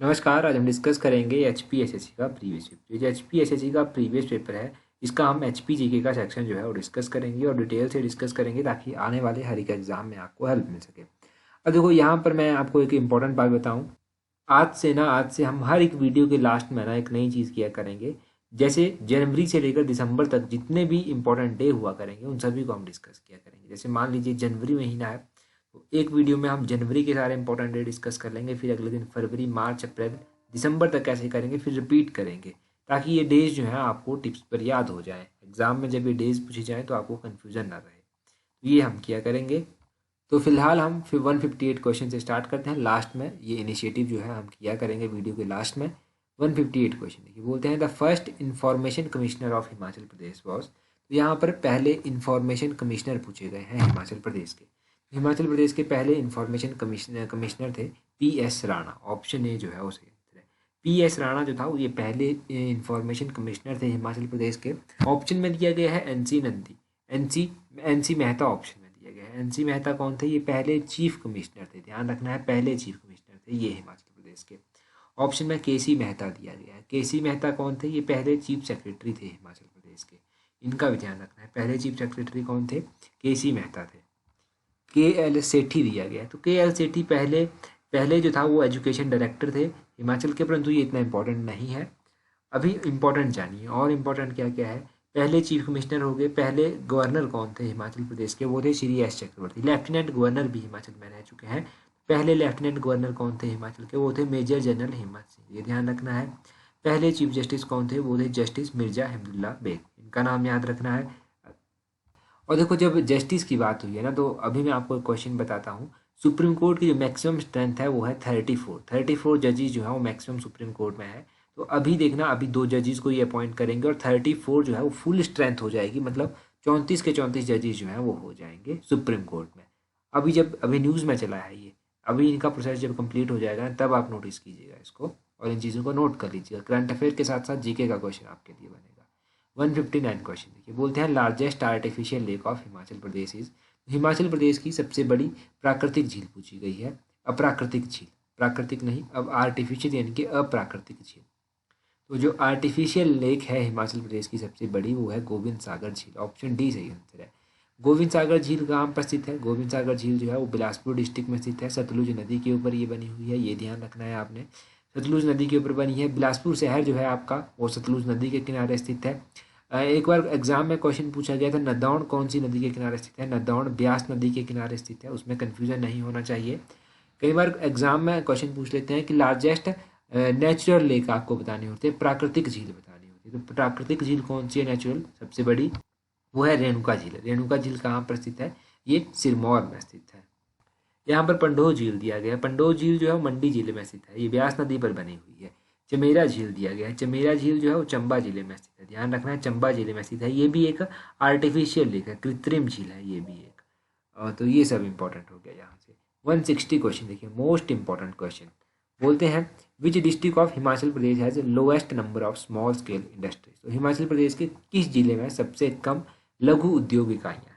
नमस्कार। आज हम डिस्कस करेंगे एचपीएसएससी का प्रीवियस पेपर। जो एचपीएसएससी का प्रीवियस पेपर है इसका हम एचपीजीके का सेक्शन जो है वो डिस्कस करेंगे और डिटेल से डिस्कस करेंगे ताकि आने वाले हर एक एग्जाम में आपको हेल्प मिल सके। अब देखो यहाँ पर मैं आपको एक इम्पॉर्टेंट बात बताऊँ। आज से हम हर एक वीडियो के लास्ट में ना एक नई चीज़ किया करेंगे। जैसे जनवरी से लेकर दिसंबर तक जितने भी इंपॉर्टेंट डे हुआ करेंगे उन सभी को हम डिस्कस किया करेंगे। जैसे मान लीजिए जनवरी महीना है तो एक वीडियो में हम जनवरी के सारे इंपॉर्टेंट डे डिस्कस कर लेंगे, फिर अगले दिन फरवरी, मार्च, अप्रैल, दिसंबर तक कैसे करेंगे, फिर रिपीट करेंगे ताकि ये डेज जो है आपको टिप्स पर याद हो जाए। एग्जाम में जब ये डेज पूछे जाए तो आपको कन्फ्यूजन ना रहे, तो ये हम किया करेंगे। तो फिलहाल हम फिर 158 क्वेश्चन से स्टार्ट करते हैं। लास्ट में ये इनिशिएटिव जो है हम किया करेंगे वीडियो के लास्ट में। 158 क्वेश्चन देखिए, बोलते हैं the first information commissioner of Himachal Pradesh was. तो यहाँ पर पहले इंफॉर्मेशन कमिश्नर पूछे गए हैं हिमाचल प्रदेश के। हिमाचल प्रदेश के पहले इंफॉर्मेशन कमिश्नर थे पी.एस. राणा। ऑप्शन ए जो है वो सही आंसर है। पी.एस. राणा जो था वो ये पहले इंफॉर्मेशन कमिश्नर थे हिमाचल प्रदेश के। ऑप्शन में दिया गया है NC. Nandi, NC. Mehta option में दिया गया है। एन.सी. मेहता कौन थे? ये पहले चीफ कमिश्नर थे, ध्यान रखना है, पहले चीफ कमिश्नर थे ये हिमाचल प्रदेश के। ऑप्शन में के.सी. मेहता दिया गया है। के.सी. मेहता कौन थे? ये पहले चीफ सेक्रेटरी थे हिमाचल प्रदेश के, इनका भी ध्यान रखना है। पहले चीफ सेक्रेटरी कौन थे? के.सी. मेहता थे। के.एल. सेठी दिया गया है, तो के.एल. सेठी पहले जो था वो एजुकेशन डायरेक्टर थे हिमाचल के, परंतु ये इतना इंपॉर्टेंट नहीं है। अभी इंपॉर्टेंट जानिए, और इम्पोर्टेंट क्या क्या है। पहले चीफ कमिश्नर हो गए। पहले गवर्नर कौन थे हिमाचल प्रदेश के? वो थे श्री एस चक्रवर्ती। लेफ्टिनेंट गवर्नर भी हिमाचल में रह चुके हैं। पहले लेफ्टिनेंट गवर्नर कौन थे हिमाचल के? वो थे मेजर जनरल हिम्मत सिंह, ये ध्यान रखना है। पहले चीफ जस्टिस कौन थे? वो थे जस्टिस मिर्जा हिमदुल्ला बेग, इनका नाम याद रखना है। और देखो जब जस्टिस की बात हुई है ना, तो अभी मैं आपको एक क्वेश्चन बताता हूँ। सुप्रीम कोर्ट की जो मैक्सिमम स्ट्रेंथ है वो है 34 जजेस जो है वो मैक्सिमम सुप्रीम कोर्ट में है। तो अभी देखना, अभी 2 जजेस को ये अपॉइंट करेंगे और 34 जो है वो फुल स्ट्रेंथ हो जाएगी, मतलब 34 के 34 जजेस जो हैं वो हो जाएंगे सुप्रीम कोर्ट में। अभी न्यूज़ में चला है ये। अभी इनका प्रोसेस जब कंप्लीट हो जाएगा तब आप नोटिस कीजिएगा इसको और इन चीज़ों को नोट कर लीजिएगा। करंट अफेयर के साथ साथ जीके का क्वेश्चन आपके लिए बनेगा। 159 क्वेश्चन देखिए, बोलते हैं largest artificial lake of Himachal Pradesh is. Himachal Pradesh की सबसे बड़ी प्राकृतिक झील पूछी गई है। अप्राकृतिक झील, प्राकृतिक नहीं, अब आर्टिफिशियल यानी कि अप्राकृतिक झील। तो जो आर्टिफिशियल लेक है हिमाचल प्रदेश की सबसे बड़ी वो है गोविंद सागर झील। ऑप्शन डी सही आंसर है। गोविंद सागर झील कहाँ पर स्थित है? गोविंद सागर झील जो है वो बिलासपुर डिस्ट्रिक्ट में स्थित है। सतलुज नदी के ऊपर ये बनी हुई है, ये ध्यान रखना है आपने। सतलुज नदी के ऊपर बनी है। बिलासपुर शहर जो है आपका वो सतलुज नदी के किनारे स्थित है। एक बार एग्जाम में क्वेश्चन पूछा गया था, नदौन कौन सी नदी के किनारे स्थित है? नदौन ब्यास नदी के किनारे स्थित है, उसमें कन्फ्यूजन नहीं होना चाहिए। कई बार एग्जाम में क्वेश्चन पूछ लेते हैं कि लार्जेस्ट नेचुरल लेक आपको बतानी होती है, प्राकृतिक झील बतानी होती है। तो प्राकृतिक झील कौन सी है नेचुरल सबसे बड़ी? वो है रेणुका झील। रेणुका झील कहाँ पर स्थित है? ये सिरमौर में स्थित है। यहाँ पर पंडोह झील दिया गया है। पंडोह झील जो है वो मंडी जिले में स्थित है, ये ब्यास नदी पर बनी हुई है। चमेरा झील दिया गया है। चमेरा झील जो है वो चंबा जिले में स्थित है, ध्यान रखना है, चंबा जिले में स्थित है। ये भी एक आर्टिफिशियल लेक है, कृत्रिम झील है ये भी एक। तो ये सब इंपॉर्टेंट हो गया यहाँ से। 160 क्वेश्चन देखिए, मोस्ट इंपॉर्टेंट क्वेश्चन। बोलते हैं विच district of Himachal Pradesh has lowest number of small scale industries. तो हिमाचल प्रदेश के किस जिले में सबसे कम लघु उद्योग इकाइयाँ हैं?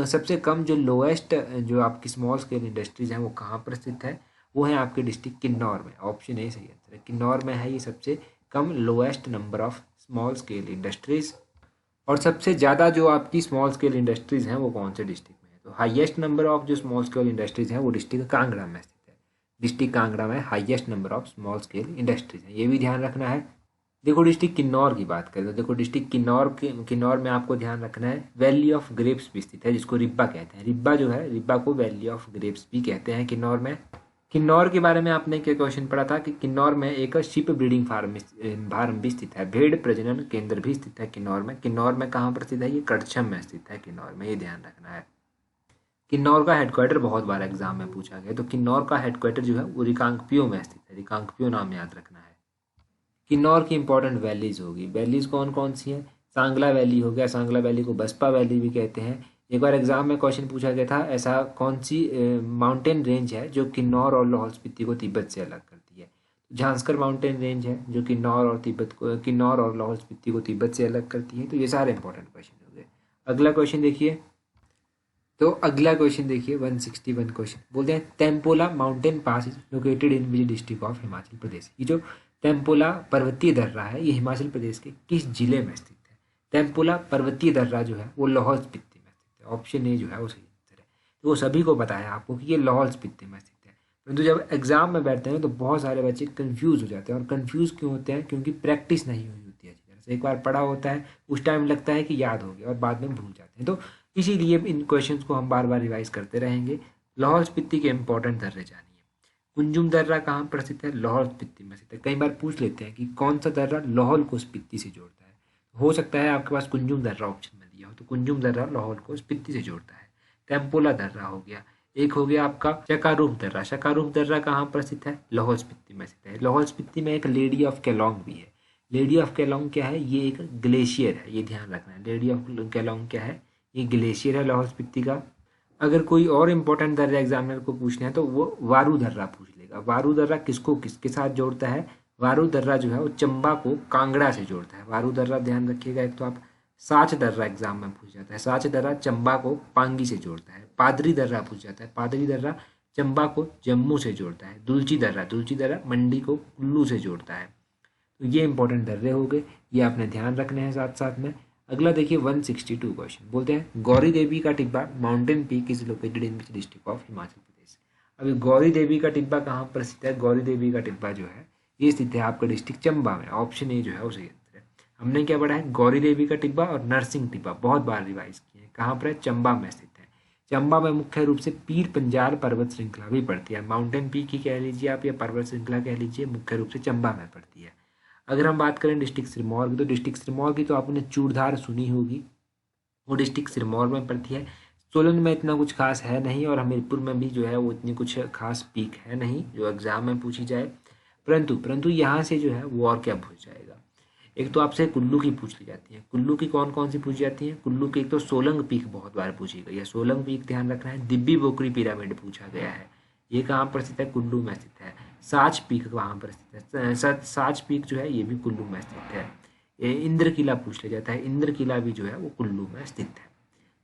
सबसे कम जो लोएस्ट जो आपकी स्मॉल स्केल इंडस्ट्रीज हैं वो कहाँ पर स्थित है? वो है आपके डिस्ट्रिक्ट किन्नौर में। ऑप्शन ए सही आंसर है, किन्नौर में है ये सबसे कम lowest number of small scale industries. और सबसे ज़्यादा जो आपकी स्मॉल स्केल इंडस्ट्रीज हैं वो कौन से डिस्ट्रिक्ट में है? तो हाईएस्ट नंबर ऑफ जो स्मॉल स्केल इंडस्ट्रीज हैं वो डिस्ट्रिक्ट कांगड़ा में स्थित है। डिस्ट्रिक्ट कांगड़ा में highest number of small scale industries हैं, ये भी ध्यान रखना है। देखो डिस्ट्रिक्ट किन्नौर की बात करें तो देखो डिस्ट्रिक्ट किन्नौर में आपको ध्यान रखना है वैली ऑफ ग्रेप्स भी स्थित है, जिसको रिब्बा कहते हैं। रिब्बा जो है, रिब्बा को वैली ऑफ ग्रेप्स भी कहते हैं किन्नौर में। किन्नौर के बारे में आपने क्या क्वेश्चन पढ़ा था कि किन्नौर में एक शिप ब्रीडिंग फार्म भी स्थित है, भेड़ प्रजनन केंद्र भी स्थित है किन्नौर में। किन्नौर में कहाँ पर स्थित है? ये कड़छम में स्थित है किन्नौर में, ये ध्यान रखना है। किन्नौर का हेडक्वार्टर बहुत बार एग्जाम में पूछा गया, तो किन्नौर का हेडक्वार्टर जो है वो रिकांगपियो में स्थित है। रिकांगपियो नाम याद रखना है। किन्नौर की इंपॉर्टेंट वैलीज होगी। वैलीज कौन कौन सी हैं? सांगला वैली हो गया, सांगला वैली को बसपा वैली भी कहते हैं। एक बार एग्जाम में क्वेश्चन पूछा गया था, ऐसा कौन सी माउंटेन रेंज है जो किन्नौर और लाहौल स्पीति को तिब्बत से अलग करती है? झांसकर माउंटेन रेंज है जो किन्नौर और लाहौल स्पीति को तिब्बत से अलग करती है। तो ये सारे इंपॉर्टेंट क्वेश्चन हो गए। अगला क्वेश्चन देखिए, तो अगला क्वेश्चन देखिए 161 क्वेश्चन बोलते हैं टेम्पोला mountain pass is located in which district of Himachal Pradesh. ये जो टेम्पोला पर्वतीय दर्रा है ये हिमाचल प्रदेश के किस जिले में स्थित है? टेम्पोला पर्वतीय दर्रा जो है वो लाहौल स्पीति में स्थित है। ऑप्शन ए जो है वो सही आंसर है। तो वो सभी को पता है आपको कि ये लाहौल स्पीति में स्थित है, परंतु जब एग्जाम में बैठते हैं तो बहुत सारे बच्चे कंफ्यूज हो जाते हैं। और कंफ्यूज क्यों होते हैं? क्योंकि प्रैक्टिस नहीं हुई होती है अच्छी तरह से। एक बार पढ़ा होता है उस टाइम लगता है कि याद हो गया और बाद में भूल जाते हैं। तो इसीलिए इन क्वेश्चंस को हम बार बार रिवाइज करते रहेंगे। लाहौल स्पीति के इंपॉर्टेंट दर्रे जानिए। कुंजुम दर्रा कहाँ पर स्थित है? लाहौल स्पीति में स्थित है। कई बार पूछ लेते हैं कि कौन सा दर्रा लाहौल को स्पीति से जोड़ता है। हो सकता है आपके पास कुंजुम दर्रा ऑप्शन में दिया हो, तो कुंजुम दर्रा लाहौल को स्पीति से जोड़ता है। टेम्पोला दर्रा हो गया। एक हो गया आपका शकारूप दर्रा। शकारूप दर्रा कहाँ पर स्थित है? लाहौल स्पीति में स्थित है। लाहौल स्पीति में एक लेडी ऑफ केलोंग भी है। लेडी ऑफ केलोंग क्या है? ये एक ग्लेशियर है, ये ध्यान रखना है। लेडी ऑफ केलोंग क्या है? ये ग्लेशियर है लाहौल स्पीति का। अगर कोई और इम्पोर्टेंट दर्रा एग्जामिनर को पूछना है तो वो वारू दर्रा पूछ लेगा। वारू दर्रा किसको किसके साथ जोड़ता है? वारू दर्रा जो है वो चंबा को कांगड़ा से जोड़ता है। वारू दर्रा ध्यान रखिएगा। एक तो आप साच दर्रा एग्जाम में पूछ जाता है। साच दर्रा चंबा को पांगी से जोड़ता है। पादरी दर्रा पूछ जाता है। पादरी दर्रा चंबा को जम्मू से जोड़ता है। दुलची दर्रा मंडी को कुल्लू से जोड़ता है। तो ये इंपॉर्टेंट दर्रे हो गए, ये आपने ध्यान रखने हैं साथ साथ में। अगला देखिए 162 क्वेश्चन बोलते हैं गौरी देवी का टिब्बा mountain peak is located in which district of Himachal Pradesh. अभी गौरी देवी का टिब्बा कहाँ पर स्थित है? गौरी देवी का टिब्बा जो है ये स्थित है आपका डिस्ट्रिक्ट चंबा में। ऑप्शन ए जो है वो सही आंसर है। हमने क्या पढ़ा है? गौरी देवी का टिब्बा और नरसिंह टिब्बा बहुत बार रिवाइज किए हैं। कहाँ पर है? चंबा में स्थित है। चंबा में मुख्य रूप से पीर पंजाल पर्वत श्रृंखला भी पड़ती है। माउंटेन पीक ही कह लीजिए आप या पर्वत श्रृंखला कह लीजिए, मुख्य रूप से चंबा में पड़ती है। अगर हम बात करें डिस्ट्रिक्ट सिरमौर की, तो डिस्ट्रिक्ट सिरमौर की तो आपने चूड़धार सुनी होगी, वो डिस्ट्रिक्ट सिरमौर में पड़ती है। सोलन में इतना कुछ खास है नहीं और हमीरपुर में भी जो है वो इतनी कुछ खास पीक है नहीं जो एग्जाम में पूछी जाए। परंतु यहाँ से जो है वो और क्या पूछ जाएगा? एक तो आपसे कुल्लू की पूछ ली जाती है। कुल्लू की कौन कौन सी पूछी जाती है? कुल्लू की एक तो सोलंग पीक बहुत बार पूछी गई है। सोलंग पीक ध्यान रखना है। दिब्बी बोकरी पिरामिड पूछा गया है, ये कहाँ पर स्थित है? कुल्लू में स्थित है। साच पीक कहाँ पर स्थित है? साच पीक जो है ये भी कुल्लू में स्थित है। ये इंद्र किला पूछ लिया जाता है। इंद्र किला भी जो है वो कुल्लू में स्थित है।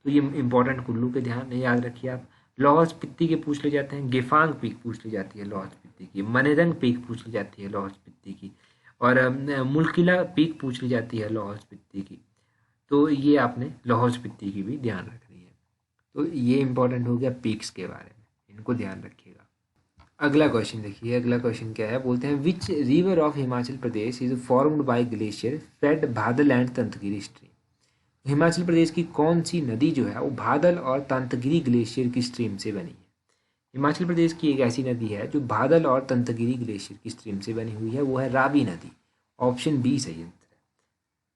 तो ये इंपॉर्टेंट कुल्लू के ध्यान याद रखिए आप। लाहौल स्पीति के पूछ ले जाते हैं। गेफांग पीक पूछ ली जाती है लाहौल स्पीति की। मनेरंग पीक पूछ ली जाती है लाहौल स्पीति की। और मुलकिला पीक पूछ ली जाती है लाहौल स्पीति की। तो ये आपने लाहौल स्पीति की भी ध्यान रखनी है। तो ये इंपॉर्टेंट हो गया पीक्स के बारे में, इनको ध्यान रखिएगा। अगला क्वेश्चन देखिए। अगला क्वेश्चन क्या है? बोलते हैं which river of Himachal Pradesh is formed by glacier fed बादल एंड तंतगिरी स्ट्रीम। हिमाचल प्रदेश की कौन सी नदी जो है वो बादल और तंतगिरी ग्लेशियर की स्ट्रीम से बनी है? हिमाचल प्रदेश की एक ऐसी नदी है जो बादल और तंतगिरी ग्लेशियर की स्ट्रीम से बनी हुई है, वो है रावी नदी। ऑप्शन बी सही आंसर है।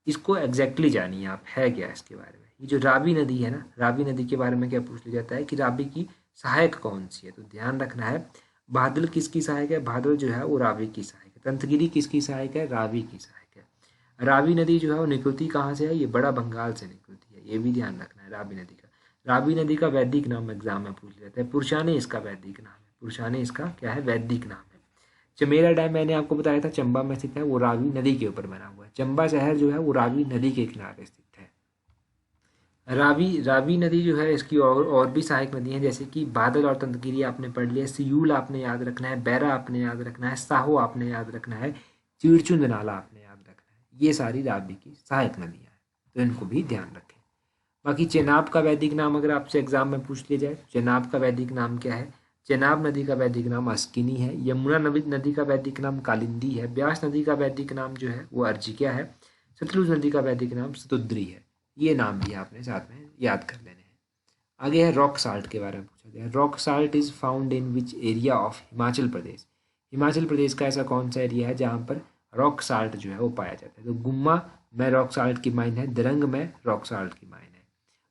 इसको एग्जैक्टली जानिए आप, है क्या इसके बारे में। ये जो रावी नदी है ना, रावी नदी के बारे में क्या पूछ लिया जाता है कि रावी की सहायक कौन सी है? तो ध्यान रखना है बादल किसकी सहायक है? बादल जो है वो रावी की सहायक है। तंतगिरी किसकी सहायक है? रावी की सहायक है। रावी नदी जो है वो निकलती कहाँ से है? ये बड़ा बंगाल से निकलती है, ये भी ध्यान रखना है रावी नदी का। रावी नदी का वैदिक नाम एग्जाम में पूछ लिया जाता है। पुरुषानी इसका वैदिक नाम है। पुरुषानी इसका क्या है? वैदिक नाम है। चमेरा डैम मैंने आपको बताया था चंबा में स्थित है, वो रावी नदी के ऊपर बना हुआ है। चंबा शहर जो है वो रावी नदी के किनारे स्थित है। रावी नदी जो है इसकी और भी सहायक नदी हैं, जैसे कि बादल और तंतगिरी आपने पढ़ लिया, सियूल आपने याद रखना है, बैरा आपने याद रखना है, साहो आपने याद रखना है, चीड़चुंद नाला आपने याद रखना है। ये सारी रावी की सहायक नदियाँ हैं, तो इनको भी ध्यान रखें। बाकी चेनाब का वैदिक नाम अगर आपसे एग्जाम में पूछ लिया जाए, चेनाब का वैदिक नाम क्या है? चेनाब नदी का वैदिक नाम अस्किनी है। यमुना नदी का वैदिक नाम कालिंदी है। ब्यास नदी का वैदिक नाम जो है वो अर्जिक्या है। सतलुज नदी का वैदिक नाम सतुद्री है। ये नाम भी आपने साथ में याद कर लेने हैं। आगे है रॉक साल्ट के बारे में पूछा गया। Rock salt is found in which area of Himachal Pradesh. Himachal Pradesh का ऐसा कौन सा एरिया है जहाँ पर रॉक साल्ट जो है वो पाया जाता है? तो गुम्मा में रॉक साल्ट की माइन है, दरंग में रॉक साल्ट की माइन है।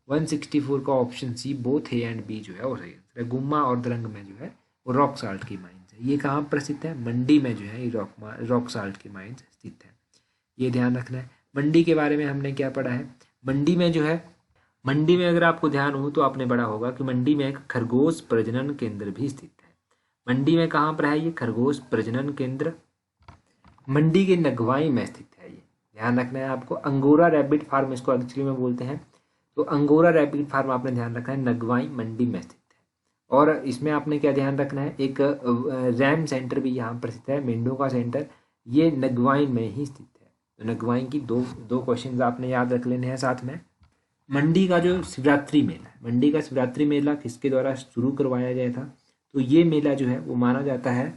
164 का option C both A and B जो है वो सही आंसर है। गुम्मा और दरंग में जो है वो रॉक साल्ट की माइंस है। ये कहाँ पर स्थित है? मंडी में जो है ये रॉक साल्ट की माइंस स्थित है, ये ध्यान रखना है। मंडी के बारे में हमने क्या पढ़ा है? मंडी में जो है, मंडी में अगर आपको ध्यान हो तो आपने पढ़ा होगा कि मंडी में एक खरगोश प्रजनन केंद्र भी स्थित है। मंडी में कहाँ पर है ये खरगोश प्रजनन केंद्र? मंडी के नगवाई में स्थित है, ये ध्यान रखना है आपको। अंगोरा रैबिट फार्म इसको एक्चुअली में बोलते हैं। तो अंगोरा रैबिट फार्म आपने ध्यान रखना है नगवाई मंडी में स्थित है। और इसमें आपने क्या ध्यान रखना है, एक रैम सेंटर भी यहाँ पर स्थित है, मेंढों का सेंटर, ये नगवाइन में ही स्थित है। तो नगवाइन की दो क्वेश्चन आपने याद रख लेने हैं। साथ में मंडी का जो शिवरात्रि मेला है, मंडी का शिवरात्रि मेला किसके द्वारा शुरू करवाया गया था, तो ये मेला जो है वो माना जाता है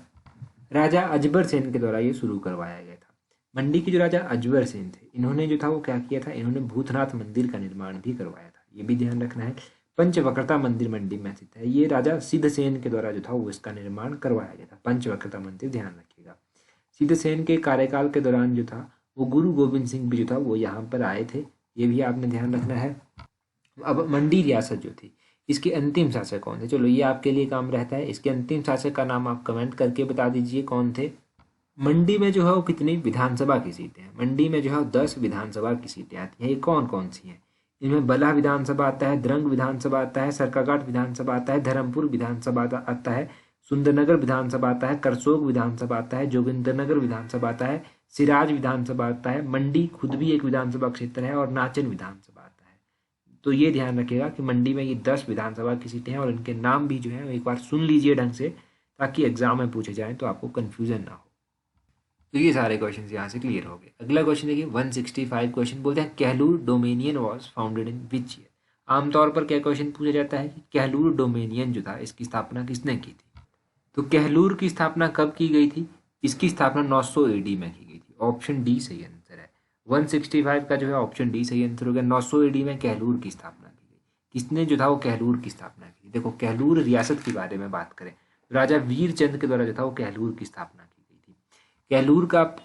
राजा अजबर सेन के द्वारा ये शुरू करवाया गया था। मंडी के जो राजा अजबर सेन थे, इन्होंने जो था वो क्या किया था, इन्होंने भूतनाथ मंदिर का निर्माण भी करवाया था, ये भी ध्यान रखना है। पंचवक्रता मंदिर मंडी में स्थित है, ये राजा सिद्धसेन के द्वारा जो था वो इसका निर्माण करवाया गया था। पंचवक्रता मंदिर ध्यान रखिएगा। सिद्धसेन के कार्यकाल के दौरान जो था वो गुरु गोविंद सिंह भी जो था वो यहाँ पर आए थे, ये भी आपने ध्यान रखना है। अब मंडी रियासत जो थी, इसके अंतिम शासक कौन थे, चलो ये आपके लिए काम रहता है, इसके अंतिम शासक का नाम आप कमेंट करके बता दीजिए कौन थे। मंडी में जो है वो कितनी विधानसभा की सीटें हैं, मंडी में जो है 10 विधानसभा की सीटें आती हैं। ये कौन कौन सी हैं, इनमें बल्ह विधानसभा आता है, द्रंग विधानसभा आता है, सरकाघाट विधानसभा आता है, धर्मपुर विधानसभा आता है, सुंदरनगर विधानसभा आता है, करसोग विधानसभा आता है, जोगिंद्रनगर विधानसभा आता है, सिराज विधानसभा आता है, मंडी खुद भी एक विधानसभा क्षेत्र है, और नाचन विधानसभा आता है। तो ये ध्यान रखिएगा कि मंडी में ये 10 विधानसभा की सीटें हैं, और इनके नाम भी जो है एक बार सुन लीजिए ढंग से, ताकि एग्जाम में पूछे जाएं तो आपको कन्फ्यूजन ना हो। तो ये सारे क्वेश्चन यहाँ से क्लियर हो गए। अगला क्वेश्चन देखिए 165 क्वेश्चन, बोलते हैं Kahlur dominion was founded in which year. आमतौर पर क्या क्वेश्चन पूछा जाता है कि कहलूर डोमेनियन जो था इसकी स्थापना किसने की थी। तो कहलूर की स्थापना कब की गई थी, इसकी स्थापना 900 AD में की गई थी। ऑप्शन डी सही आंसर है। 165 का जो है ऑप्शन डी सही आंसर हो गया। 900 AD में कहलूर की स्थापना की गई। किसने जो था वो कहलूर की स्थापना की थी। देखो कहलूर रियासत के बारे में बात करें तो राजा वीरचंद के द्वारा जो था वो कहलूर की स्थापना की गई थी।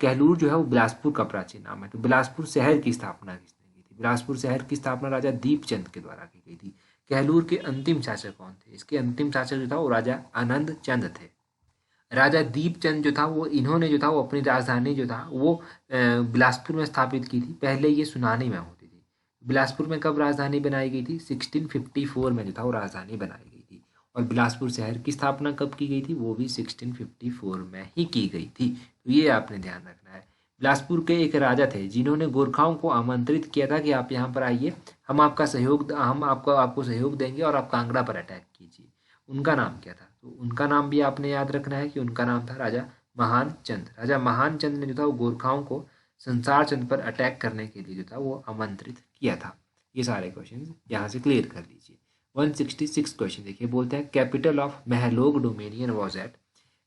कहलूर जो है वो बिलासपुर का प्राचीन नाम है। तो बिलासपुर शहर की स्थापना किसने की थी, बिलासपुर शहर की स्थापना राजा दीपचंद के द्वारा की गई थी। कहलूर के अंतिम शासक कौन थे, इसके अंतिम शासक जो था वो राजा आनंद चंद थे। राजा दीपचंद जो था वो इन्होंने जो था वो अपनी राजधानी जो था वो बिलासपुर में स्थापित की थी। पहले ये सुनानी में होती थी। बिलासपुर में कब राजधानी बनाई गई थी, 1654 में जो था वो राजधानी बनाई गई थी। और बिलासपुर शहर की स्थापना कब की गई थी, वो भी 1654 में ही की गई थी। तो ये आपने ध्यान रखना है। बिलासपुर के एक राजा थे जिन्होंने गोरखाओं को आमंत्रित किया था कि आप यहाँ पर आइए, हम आपको सहयोग देंगे और आप कांगड़ा पर अटैक कीजिए। उनका नाम क्या था, तो उनका नाम भी आपने याद रखना है कि उनका नाम था राजा महान चंद। राजा महान चंद ने जो था वो गोरखाओं को संसार चंद पर अटैक करने के लिए जो था वो आमंत्रित किया था। ये सारे क्वेश्चन यहाँ से क्लियर कर लीजिए। 166 क्वेश्चन देखिए, बोलते हैं capital of Mahlog dominion was at.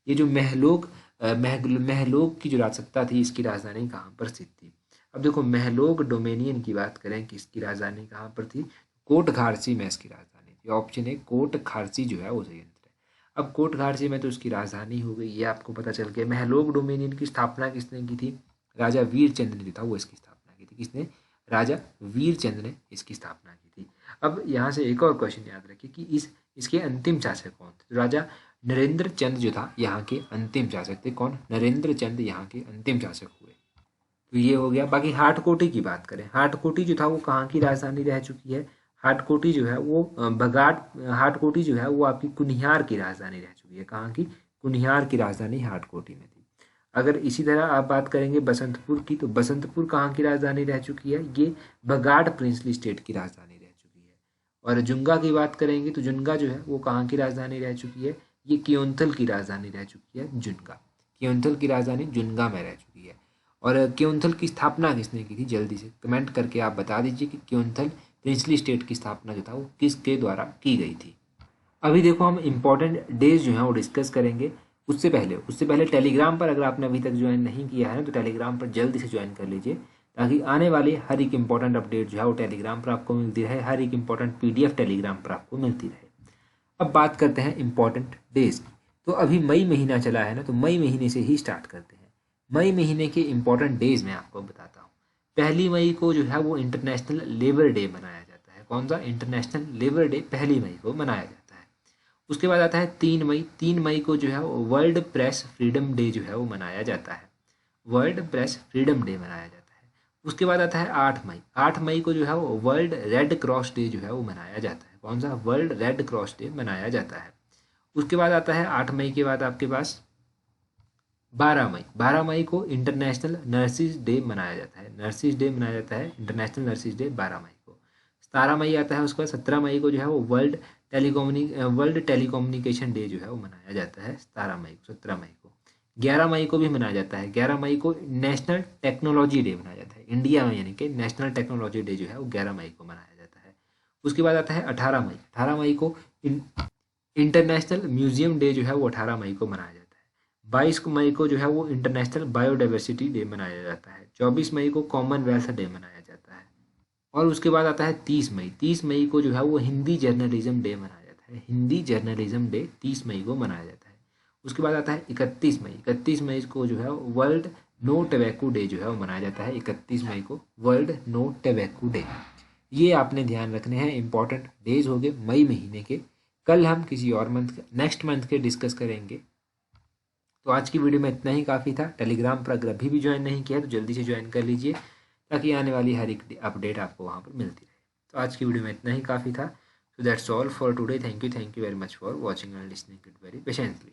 ये जो महलोग की जो राजसत्ता थी इसकी राजधानी कहाँ पर स्थित थी। अब देखो महलोग डोमेनियन की बात करें कि इसकी राजधानी कहाँ पर थी, कोट खारसी में इसकी राजधानी थी। ऑप्शन है कोट खारसी जो है वो सही आंसर है। अब कोट खारसी में तो उसकी राजधानी हो गई, ये आपको पता चल गया। महलोग डोमेनियन की स्थापना किसने की थी, राजा वीरचंद ने जो था वो इसकी स्थापना की थी। किसने, राजा वीरचंद ने इसकी स्थापना की थी। अब यहाँ से एक और क्वेश्चन याद रखिए कि इसके अंतिम शासक कौन थे। राजा नरेंद्र चंद जो था यहाँ के अंतिम शासक थे। कौन, नरेंद्र चंद यहाँ के अंतिम शासक हुए। तो ये हो गया। बाकी हाटकोटी की बात करें, हाटकोटी जो था वो कहाँ की राजधानी रह चुकी है। हाटकोटी जो है वो हाटकोटी जो है वो आपकी कुनिहार की राजधानी रह चुकी है। कहाँ की, कुनिहार की राजधानी हाटकोटी में थी। अगर इसी तरह आप बात करेंगे बसंतपुर की, तो बसंतपुर कहाँ की राजधानी रह चुकी है, ये बगाड़ प्रिंसली स्टेट की राजधानी रह चुकी है। और जुंगा की बात करेंगे तो जुंगा जो है वो कहाँ की राजधानी रह चुकी है, ये क्योंथल की राजधानी रह चुकी है। जुंगा, क्योंथल की राजधानी जुंगा में रह चुकी है। और क्योंथल की स्थापना किसने की थी, जल्दी से कमेंट करके आप बता दीजिए कि क्योंथल प्रिंसली स्टेट की स्थापना जो था वो किसके द्वारा की गई थी। अभी देखो हम इम्पोर्टेंट डेज जो हैं वो डिस्कस करेंगे। उससे पहले टेलीग्राम पर अगर आपने अभी तक ज्वाइन नहीं किया है तो टेलीग्राम पर जल्दी से ज्वाइन कर लीजिए, ताकि आने वाली हर एक इम्पोर्टेंट अपडेट जो है वो टेलीग्राम पर आपको मिलती रहे, हर एक इम्पोर्टेंट PDF टेलीग्राम पर आपको मिलती रहे। अब बात करते हैं इम्पोर्टेंट डेज की। तो अभी मई महीना चला है ना, तो मई महीने से ही स्टार्ट करते हैं। मई महीने के इम्पोर्टेंट डेज मैं आपको बताता हूँ। 1 मई को जो है वो इंटरनेशनल लेबर डे मनाया जाता है। कौन सा, इंटरनेशनल लेबर डे 1 मई को मनाया जाता है। उसके बाद आता है 3 मई। 3 मई को जो है वो वर्ल्ड प्रेस फ्रीडम डे जो है वो मनाया जाता है। वर्ल्ड प्रेस फ्रीडम डे मनाया जाता है। उसके बाद आता है 8 मई। 8 मई को जो है वो वर्ल्ड रेड क्रॉस डे जो है वो मनाया जाता है। कौन सा, वर्ल्ड रेड क्रॉस डे मनाया जाता है। उसके बाद आता है 8 मई के बाद आपके पास 12 मई। 12 मई को इंटरनेशनल नर्सिस डे मनाया जाता है। नर्सिस डे मनाया जाता है, इंटरनेशनल नर्सिस डे 12 मई को। 17 मई आता है। उसके बाद 17 मई को जो है वो वर्ल्ड टेलीकम्युनिकेशन डे जो है वो मनाया जाता है 17 मई को। 11 मई को भी मनाया जाता है। 11 मई को नेशनल टेक्नोलॉजी डे मनाया जाता है इंडिया में, यानी कि नेशनल टेक्नोलॉजी डे जो है वो 11 मई को मनाया जाता है। उसके बाद आता है 18 मई। 18 मई को इंटरनेशनल म्यूजियम डे जो है वो 18 मई को मनाया जाता है। 22 मई को जो है वो इंटरनेशनल बायोडाइवर्सिटी डे मनाया जाता है। 24 मई को कॉमनवेल्थ डे मनाया जाता है। और उसके बाद आता है 30 मई। 30 मई को जो है वो हिंदी जर्नलिज्म डे मनाया जाता है। हिंदी जर्नलिज्म डे 30 मई को मनाया जाता है। उसके बाद आता है 31 मई। 31 मई को जो है वर्ल्ड नो टबैको डे जो है वो मनाया जाता है। 31 मई को वर्ल्ड नो टबैको डे। ये आपने ध्यान रखने हैं, इंपॉर्टेंट डेज हो गए मई महीने के। कल हम किसी और मंथ नेक्स्ट मंथ के डिस्कस करेंगे। तो आज की वीडियो में इतना ही काफ़ी था। टेलीग्राम पर अगर अभी भी ज्वाइन नहीं किया तो जल्दी से ज्वाइन कर लीजिए, ताकि आने वाली हर एक अपडेट आपको वहाँ पर मिलती रहे। तो आज की वीडियो में इतना ही काफ़ी था। So that's all for today. Thank you very much for watching and listening it very patiently.